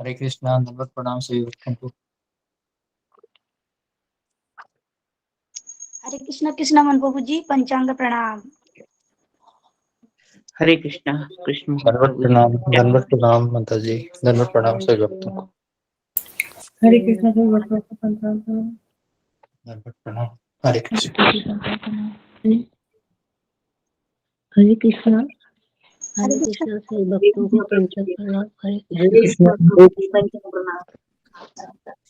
हरे Krishna. Number प्रणाम सभी भक्तों को। हरे कृष्णा कृष्णा मन प्रभु जी, पंचांग प्रणाम। हरे कृष्णा कृष्ण दंडवत प्रणाम, दंडवत प्रणाम माता जी, दंडवत प्रणाम सभी भक्तों को। हरे कृष्णा सभी भक्तों को पंचांग प्रणाम। दंडवत प्रणाम। हरे कृष्णा। हरे कृष्णा हरे कृष्णा सभी भक्तों को पंचांग प्रणाम। हरे हरे कृष्णा पंचांग प्रणाम।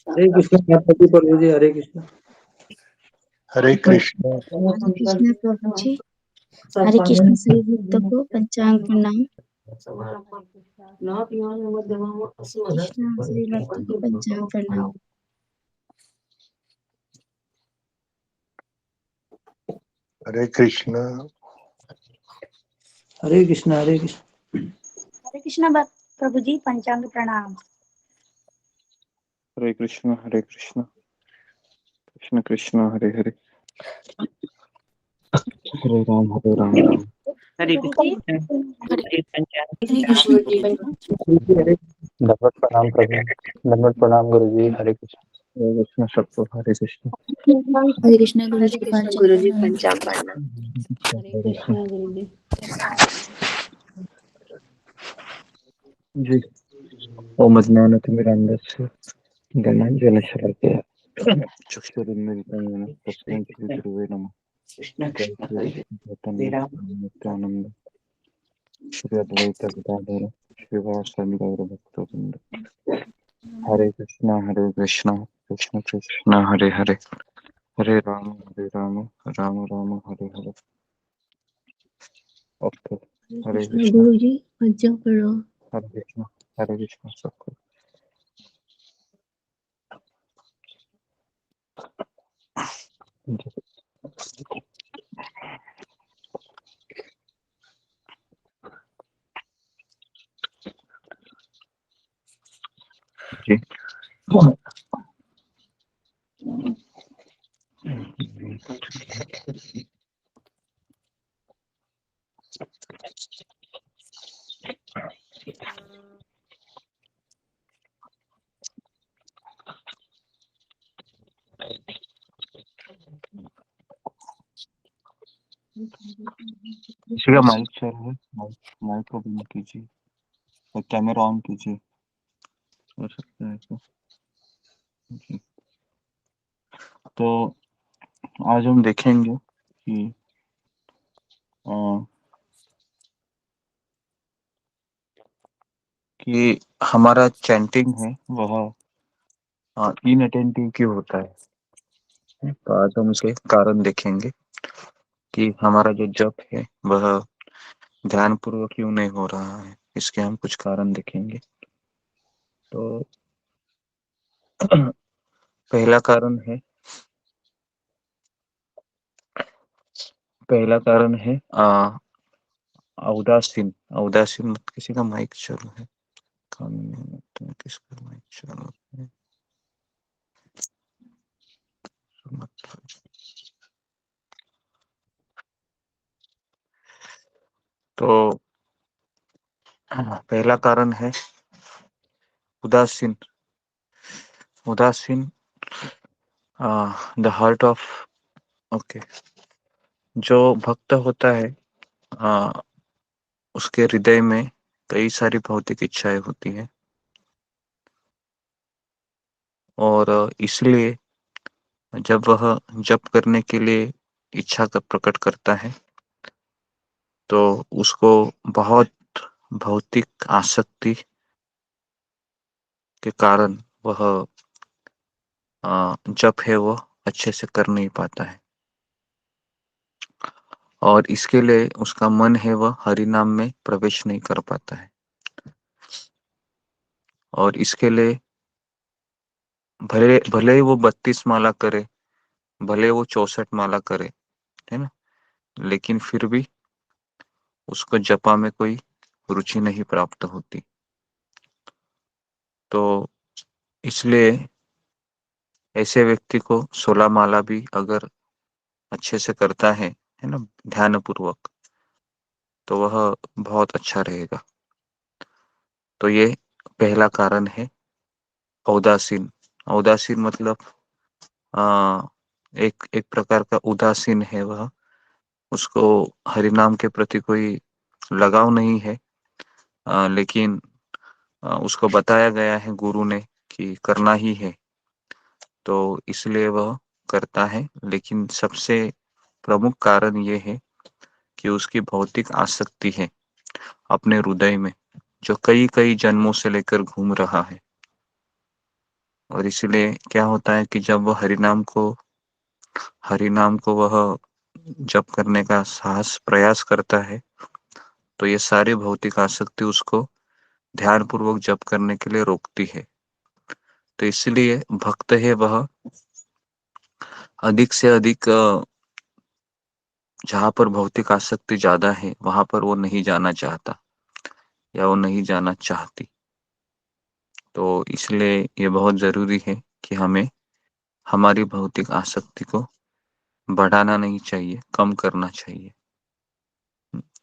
हरे कृष्णा माता जी प्रभु जी। हरे कृष्णा। हरे कृष्णा। हरे कृष्णा प्रभु जी। हरे कृष्णा सभी भक्तों को पंचांग प्रणाम। कृष्णा सभी भक्तों को पंचांग प्रणाम। हरे कृष्णा। हरे कृष्णा। हरे कृष्णा। हरे कृष्णा प्रभु जी, पंचांग प्रणाम। हरे कृष्णा कृष्ण कृष्ण हरे हरे, हरे राम राम। हरे प्रभु जी, कृष्ण हरे पंचांग हरे कृष्ण। दंडवत प्रणाम प्रभु। दंडवत प्रणाम गुरु जी। हरे कृष्णा। हरे कृष्ण सबको हरे कृष्ण। हरे कृष्णा गुरु जी, पंचांग प्रणाम। हरे कृष्णा गुरु जी। जी ओम ज्ञानतिमिरान्धस्य ज्ञानाञ्जनशलाकया चक्षुरुन्मिलितं तस्मै श्रीगुरुवे नमः। कृष्ण जय कृष्ण श्री हरे हरे राम। चैतन्य नित्यानंद श्री अद्वैत गदाधर श्रीवासादि गौर भक्तवृंद। हरे कृष्णा कृष्ण कृष्ण हरे हरे, हरे राम राम राम हरे हरे। ओके। हरे कृष्णा कृष्णा। गुरु जी, पंचांग प्रणाम। हरे कृष्णा सबको। जी किसी का माइक चालू है, माइक को बंद कीजिए और कैमरा ऑन कीजिए। हो सकता है तो जी। तो आज हम देखेंगे कि हमारा चैंटिंग है वह इनअटेंटिव क्यों होता है। तो आज हम उसके कारण देखेंगे कि हमारा जो जप है वह ध्यान पूर्वक क्यों नहीं हो रहा है। इसके हम कुछ कारण देखेंगे। तो पहला कारण है उदासीन। उदासीन मत। किसी का माइक चालू है? किसका माइक चालू है? तो पहला कारण है उदासीन। The heart of okay. जो भक्त होता है उसके हृदय में कई सारी भौतिक इच्छाएं होती हैं और इसलिए जब वह जप करने के लिए इच्छा का प्रकट करता है तो उसको बहुत भौतिक आसक्ति के कारण वह जप है वो अच्छे से कर नहीं पाता है और इसके लिए उसका मन है वह हरि नाम में प्रवेश नहीं कर पाता है। और इसके लिए भले भले ही वो 32 माला करे, भले वो 64 माला करे, है ना, लेकिन फिर भी उसको जपा में कोई रुचि नहीं प्राप्त होती। तो इसलिए ऐसे व्यक्ति को 16 माला भी अगर अच्छे से करता है ना, ध्यान पूर्वक, तो वह बहुत अच्छा रहेगा। तो ये पहला कारण है औदासीन। औदासीन मतलब एक एक प्रकार का उदासीन है वह, उसको हरि नाम के प्रति कोई लगाव नहीं है, लेकिन उसको बताया गया है गुरु ने कि करना ही है, तो इसलिए वह करता है। लेकिन सबसे प्रमुख कारण ये है कि उसकी भौतिक आसक्ति है अपने हृदय में, जो कई कई जन्मों से लेकर घूम रहा है। और इसलिए क्या होता है कि जब वह हरि नाम को वह जप करने का साहस प्रयास करता है, तो ये सारी भौतिक आसक्ति उसको ध्यान पूर्वक जप करने के लिए रोकती है। तो इसलिए भक्त है वह अधिक से अधिक जहाँ पर भौतिक आसक्ति ज्यादा है वहां पर वो नहीं जाना चाहता या वो नहीं जाना चाहती। तो इसलिए ये बहुत जरूरी है कि हमें हमारी भौतिक आसक्ति को बढ़ाना नहीं चाहिए, कम करना चाहिए।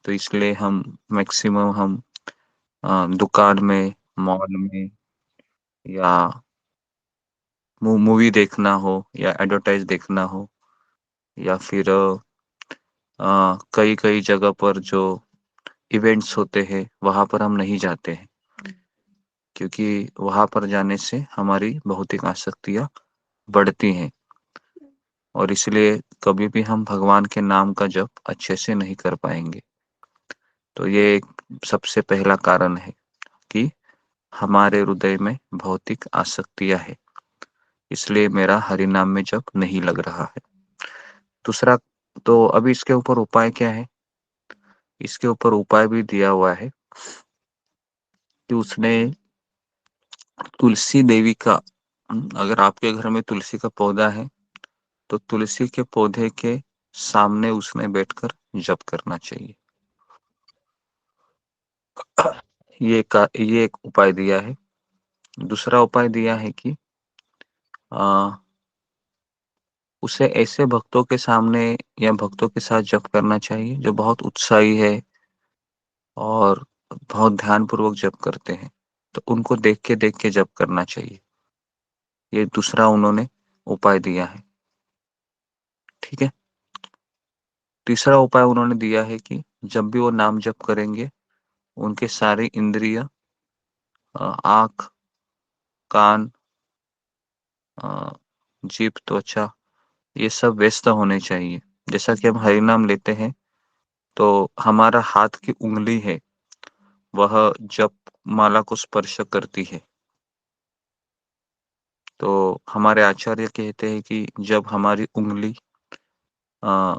तो इसलिए हम मैक्सिमम हम दुकान में, मॉल में, या मूवी देखना हो या एडवर्टाइज देखना हो, या फिर कई कई जगह पर जो इवेंट्स होते हैं वहां पर हम नहीं जाते हैं, क्योंकि वहां पर जाने से हमारी भौतिक आसक्तियां बढ़ती हैं, और इसलिए कभी भी हम भगवान के नाम का जप अच्छे से नहीं कर पाएंगे। तो ये एक सबसे पहला कारण है कि हमारे हृदय में भौतिक आसक्तियां है, इसलिए मेरा हरि नाम में जप नहीं लग रहा है। दूसरा, तो अभी इसके ऊपर उपाय क्या है? इसके ऊपर उपाय भी दिया हुआ है कि उसने तुलसी देवी का, अगर आपके घर में तुलसी का पौधा है तो तुलसी के पौधे के सामने उसमें बैठकर जप करना चाहिए। ये एक उपाय दिया है। दूसरा उपाय दिया है कि आ, उसे ऐसे भक्तों के सामने या भक्तों के साथ जप करना चाहिए जो बहुत उत्साही है और बहुत ध्यान पूर्वक जप करते हैं, तो उनको देख के जप करना चाहिए। ये दूसरा उन्होंने उपाय दिया है। ठीक है। तीसरा उपाय उन्होंने दिया है कि जब भी वो नाम जप करेंगे उनके सारे इंद्रिय, आंख, कान, जीभ, त्वचा, ये सब व्यस्त होने चाहिए। जैसा कि हम हरि नाम लेते हैं तो हमारा हाथ की उंगली है वह जप माला को स्पर्श करती है। तो हमारे आचार्य कहते हैं कि जब हमारी उंगली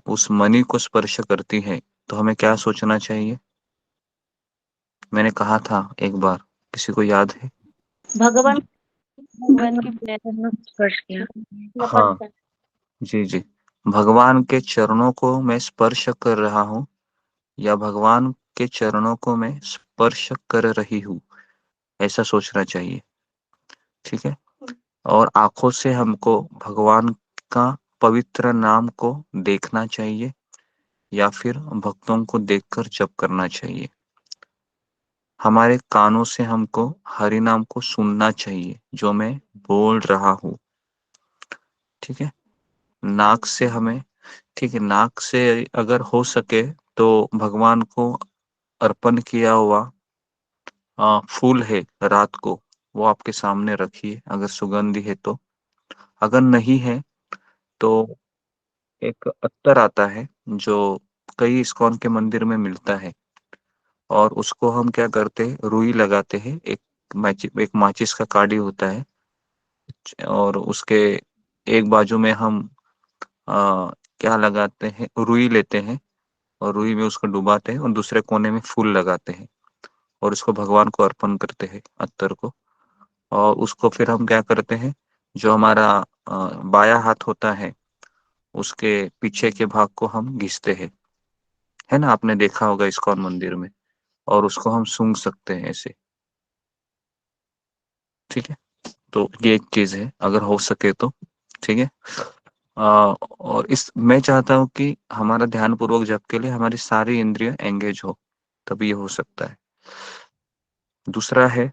उस मणि को स्पर्श करती है तो हमें क्या सोचना चाहिए? मैंने कहा था एक बार, किसी को याद है? भगवान भगवान के चरणों को स्पर्श किया। हाँ, जी जी। भगवान के चरणों को मैं स्पर्श कर रहा हूँ, या भगवान के चरणों को मैं स्पर्श कर रही हूँ, ऐसा सोचना चाहिए। ठीक है। और आंखों से हमको भगवान का पवित्र नाम को देखना चाहिए या फिर भक्तों को देखकर जप करना चाहिए। हमारे कानों से हमको हरि नाम को सुनना चाहिए जो मैं बोल रहा हूँ। ठीक है। नाक से हमें, ठीक है, नाक से अगर हो सके तो भगवान को अर्पण किया हुआ फूल है रात को, वो आपके सामने रखिए अगर सुगंधी है तो। अगर नहीं है तो एक अत्तर आता है जो कई इस्कॉन के मंदिर में मिलता है, और उसको हम क्या करते हैं, रुई लगाते हैं। एक माचिस का काडी होता है, और उसके एक बाजू में हम क्या लगाते हैं, रुई लेते हैं, और रुई में उसको डुबाते हैं और दूसरे कोने में फूल लगाते हैं, और उसको भगवान को अर्पण करते हैं अत्तर को। और उसको फिर हम क्या करते हैं, जो हमारा बायां हाथ होता है उसके पीछे के भाग को हम घिसते हैं, है ना, आपने देखा होगा इस्कॉन मंदिर में, और उसको हम सूंघ सकते हैं ऐसे। ठीक है। तो ये एक चीज है अगर हो सके तो। ठीक है। और इस मैं चाहता हूँ कि हमारा ध्यान पूर्वक जप के लिए हमारी सारी इंद्रियां एंगेज हो, तभी ये हो सकता है। दूसरा है,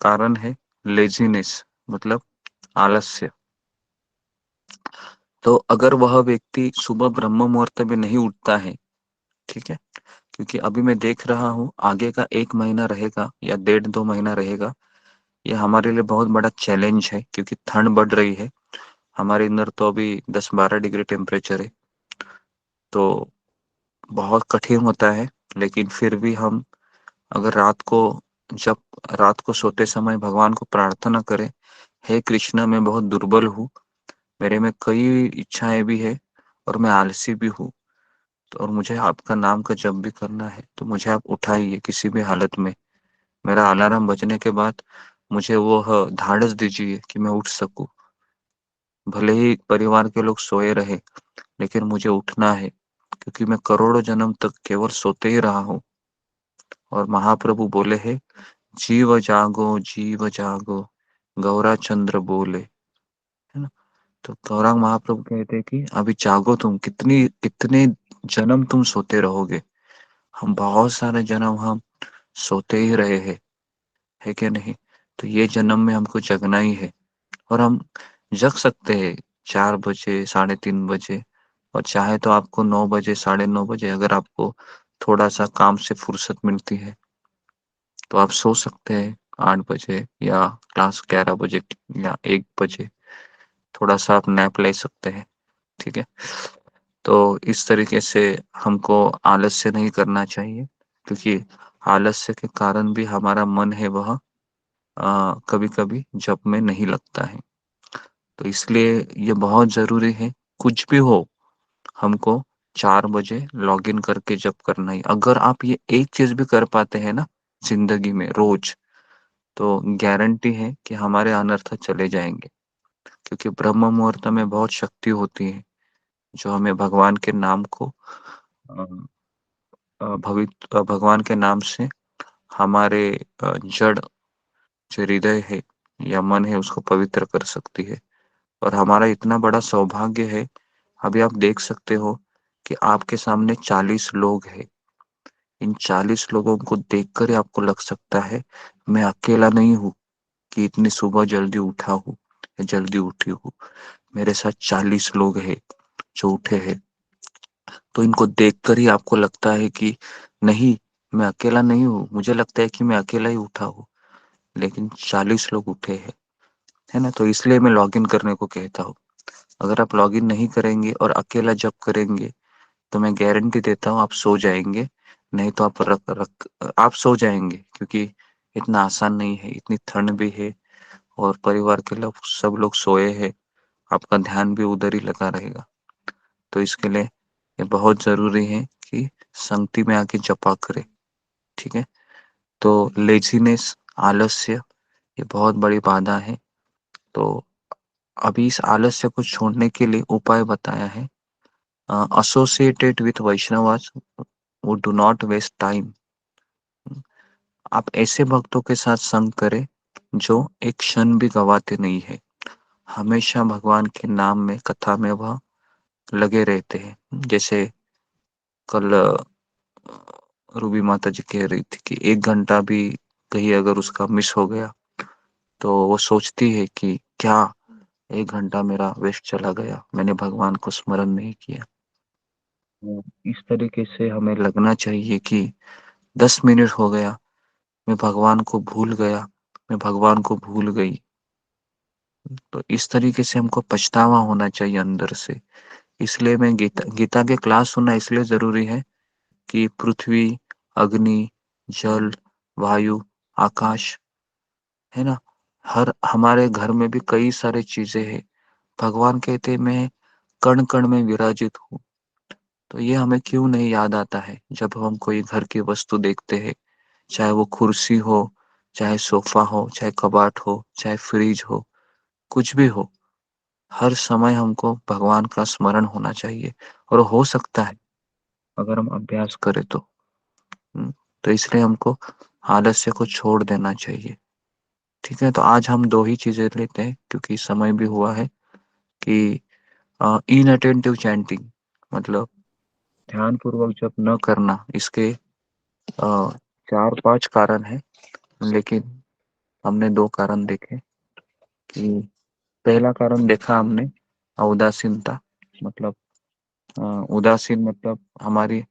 कारण है लेजीनेस, मतलब आलस्य। तो अगर वह व्यक्ति सुबह ब्रह्म मुहूर्त में नहीं उठता है, ठीक है, क्योंकि अभी मैं देख रहा हूँ आगे का 1 महीना रहेगा या 1.5-2 महीना रहेगा, ये हमारे लिए बहुत बड़ा चैलेंज है, क्योंकि ठंड बढ़ रही है हमारे इधर, तो अभी 10-12 डिग्री टेम्परेचर है, तो बहुत कठिन होता है। लेकिन फिर भी हम अगर जब रात को सोते समय भगवान को प्रार्थना करें, हे कृष्णा मैं बहुत दुर्बल हूँ, मेरे में कई इच्छाएं भी है और मैं आलसी भी हूँ, तो और मुझे आपका नाम का जप भी करना है, तो मुझे आप उठाइए किसी भी हालत में। मेरा अलार्म बजने के बाद मुझे वो धाड़स दीजिए कि मैं उठ सकूं। भले ही परिवार के लोग सोए रहे, लेकिन मुझे उठना है, क्योंकि मैं करोड़ों जन्म तक केवल सोते ही रहा हूँ। और महाप्रभु बोले हैं, जीव जागो गौरा चंद्र बोले, है ना। तो गौरांग महाप्रभु कहते हैं कि अभी जागो, तुम कितने जन्म तुम सोते रहोगे। हम बहुत सारे जन्म हम सोते ही रहे हैं, है क्या नहीं। तो ये जन्म में हमको जगना ही है, और हम जग सकते हैं 4 बजे, 3:30 बजे, और चाहे तो आपको 9 बजे, 9:30 बजे, अगर आपको थोड़ा सा काम से फुर्सत मिलती है तो आप सो सकते हैं 8 बजे, या क्लास 11 बजे या 1 बजे थोड़ा सा आप नैप ले सकते हैं, ठीक है। तो इस तरीके से हमको आलस्य नहीं करना चाहिए, क्योंकि आलस्य के कारण भी हमारा मन है वह कभी कभी जप में नहीं लगता है। तो इसलिए ये बहुत जरूरी है, कुछ भी हो हमको 4 बजे लॉग इन करके जप करना ही। अगर आप ये एक चीज भी कर पाते हैं ना जिंदगी में रोज, तो गारंटी है कि हमारे अनर्थ चले जाएंगे, क्योंकि ब्रह्म मुहूर्त में बहुत शक्ति होती है जो हमें भगवान के नाम को अ, भगवान के नाम से हमारे जड़ जो हृदय है या मन है उसको पवित्र कर सकती है। और हमारा इतना बड़ा सौभाग्य है, अभी आप देख सकते हो कि आपके सामने 40 लोग हैं। इन 40 लोगों को देखकर ही आपको लग सकता है मैं अकेला नहीं हूँ कि इतनी सुबह जल्दी उठा हूँ या जल्दी उठी हूँ। मेरे साथ 40 लोग हैं जो उठे हैं। तो इनको देखकर ही आपको लगता है कि नहीं, मैं अकेला नहीं हूँ। मुझे लगता है कि मैं अकेला ही उठा हूँ, लेकिन 40 लोग उठे हैं, है ना। तो इसलिए मैं लॉगिन करने को कहता हूँ। अगर आप लॉगिन नहीं करेंगे और अकेला जब करेंगे, तो मैं गारंटी देता हूँ आप सो जाएंगे। नहीं तो आप सो जाएंगे, क्योंकि इतना आसान नहीं है, इतनी ठंड भी है और परिवार के लोग सब लोग सोए हैं, आपका ध्यान भी उधर ही लगा रहेगा। तो इसके लिए ये बहुत जरूरी है कि संगति में आके जपा करे, ठीक है। तो लेजीनेस, आलस्य, ये बहुत बड़ी बाधा है। तो अभी इस आलस्य को छोड़ने के लिए उपाय बताया है। एसोसिएटेड विथ वैष्णवास वो डू नॉट वेस्ट टाइम। आप ऐसे भक्तों के साथ संग करें जो एक क्षण भी गवाते नहीं है, हमेशा भगवान के नाम में, कथा में वह लगे रहते हैं। जैसे कल रूबी माता जी कह रही थी कि 1 घंटा भी कहीं अगर उसका मिस हो गया, तो वो सोचती है कि क्या 1 घंटा मेरा वेस्ट चला गया, मैंने भगवान को स्मरण नहीं किया। तो इस तरीके से हमें लगना चाहिए कि 10 मिनट हो गया, मैं भगवान को भूल गया, मैं भगवान को भूल गई। तो इस तरीके से हमको पछतावा होना चाहिए अंदर से। इसलिए मैं गीता के क्लास सुनना इसलिए जरूरी है कि पृथ्वी, अग्नि, जल, वायु, आकाश, है ना, हर हमारे घर में भी कई सारी चीजें हैं। भगवान कहते हैं मैं कण कण में विराजित हूँ। तो ये हमें क्यों नहीं याद आता है जब हम कोई घर की वस्तु देखते हैं, चाहे वो कुर्सी हो, चाहे सोफा हो, चाहे कबाट हो, चाहे फ्रिज हो, कुछ भी हो, हर समय हमको भगवान का स्मरण होना चाहिए। और हो सकता है अगर हम अभ्यास करें तो। तो इसलिए हमको आलस्य को छोड़ देना चाहिए, ठीक है। तो आज हम दो ही चीजें लेते हैं, क्योंकि समय भी हुआ है कि इनअटेंटिव चैंटिंग मतलब ध्यान पूर्वक जप न करना, इसके 4-5 कारण है, लेकिन हमने 2 कारण देखे। कि पहला कारण देखा हमने उदासीनता, मतलब उदासीन मतलब हमारी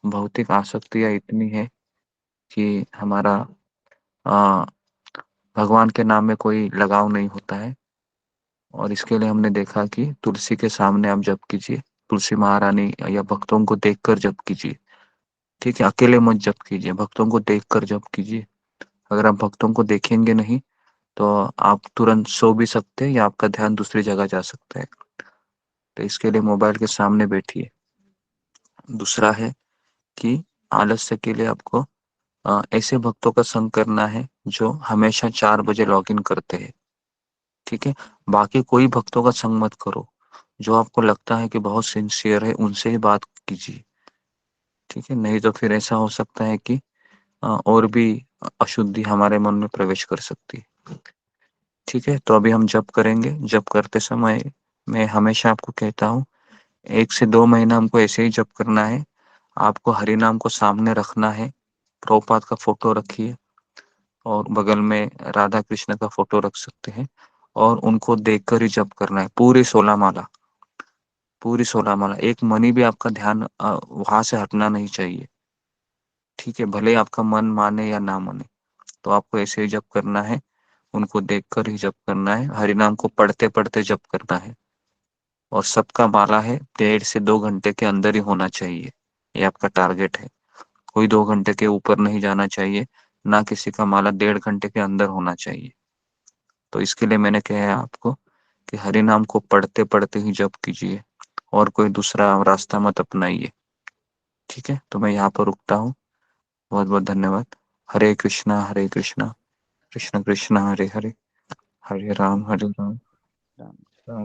भौतिक आसक्तियां इतनी है कि हमारा अ, भगवान के नाम में कोई लगाव नहीं होता है। और इसके लिए हमने देखा कि तुलसी के सामने आप जप कीजिए, तुलसी महारानी या भक्तों को देखकर जप कीजिए। ठीक है, अकेले मत जप कीजिए, भक्तों को देखकर जप कीजिए। अगर आप भक्तों को देखेंगे नहीं तो आप तुरंत सो भी सकते हैं या आपका ध्यान दूसरी जगह जा सकता है। तो इसके लिए मोबाइल के सामने बैठिए। दूसरा है कि आलस्य के लिए आपको ऐसे भक्तों का संग करना है जो हमेशा 4 बजे लॉग इन करते हैं। ठीक है, बाकी कोई भक्तों का संग मत करो। जो आपको लगता है कि बहुत सिंसियर है उनसे ही बात कीजिए। ठीक है, नहीं तो फिर ऐसा हो सकता है कि और भी अशुद्धि हमारे मन में प्रवेश कर सकती है। ठीक है, तो अभी हम जप करेंगे। जप करते समय मैं हमेशा आपको कहता हूँ 1 से 2 महीना हमको ऐसे ही जप करना है। आपको हरि नाम को सामने रखना है, प्रभुपाद का फोटो रखिए और बगल में राधा कृष्ण का फोटो रख सकते हैं और उनको देखकर ही जप करना है पूरी 16 माला। पूरी 16 माला एक मनी भी आपका ध्यान वहां से हटना नहीं चाहिए। ठीक है, भले आपका मन माने या ना माने, तो आपको ऐसे ही जप करना है, उनको देखकर ही जप करना है, हरि नाम को पढ़ते पढ़ते जप करना है। और सबका माला है 1.5 से 2 घंटे के अंदर ही होना चाहिए, ये आपका टारगेट है। कोई 2 घंटे के ऊपर नहीं जाना चाहिए, ना किसी का माला 1.5 घंटे के अंदर होना चाहिए। तो इसके लिए मैंने कहा है आपको कि हरि नाम को पढ़ते पढ़ते ही जप कीजिए और कोई दूसरा रास्ता मत अपनाइए। ठीक है, तो मैं यहाँ पर रुकता हूँ। बहुत बहुत धन्यवाद। हरे कृष्णा कृष्ण कृष्ण हरे हरे, हरे राम राम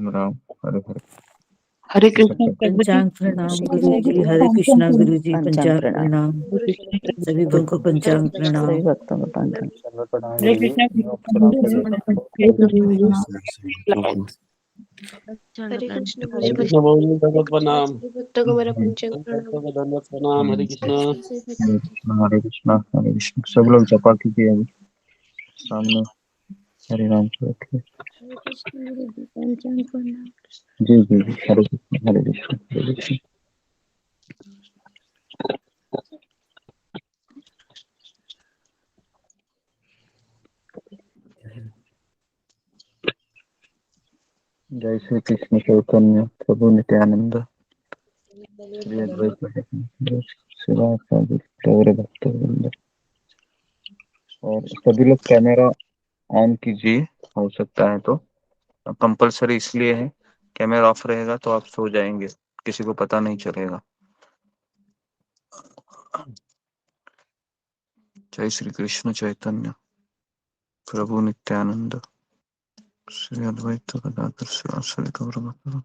राम हरे हरे। हरे कृष्ण प्रभु जी। पंचांग प्रणाम गुरु जी। हरे कृष्णा गुरु जी। पंचांग प्रणाम। सभी भक्तों को पंचांग प्रणाम। सभी भक्तों को पंचांग। दंडवत प्रणाम हरे गुरु जी। कृष्ण हरे कृष्ण हरे मुझे कृष्ण बोल भगवत प्रणाम। सभी भक्तों को मेरा पंचांग प्रणाम। भक्तों को धन्यवाद प्रणाम। हरे कृष्ण। हरे कृष्ण। सब लोग जपा कीजिए अभी सामने हरे राम से बैठिए। हरे कृष्ण गुरु जी, पंचांग प्रणाम। जी जी जी, हरे कृष्ण हरे कृष्ण हरे कृष्ण। जय श्री कृष्ण चैतन्य प्रभु नित्यानंद श्री अद्वैत शिवासादि गौर भक्तवृंद। और सभी लोग कैमरा ऑन कीजिए, हो सकता है तो। कंपलसरी इसलिए है, कैमरा ऑफ रहेगा तो आप सो जाएंगे, किसी को पता नहीं चलेगा। जय श्री कृष्ण चैतन्य प्रभु नित्यानंद श्री अद्वैत गदाधर शिवासादि गौर भक्तवृंद।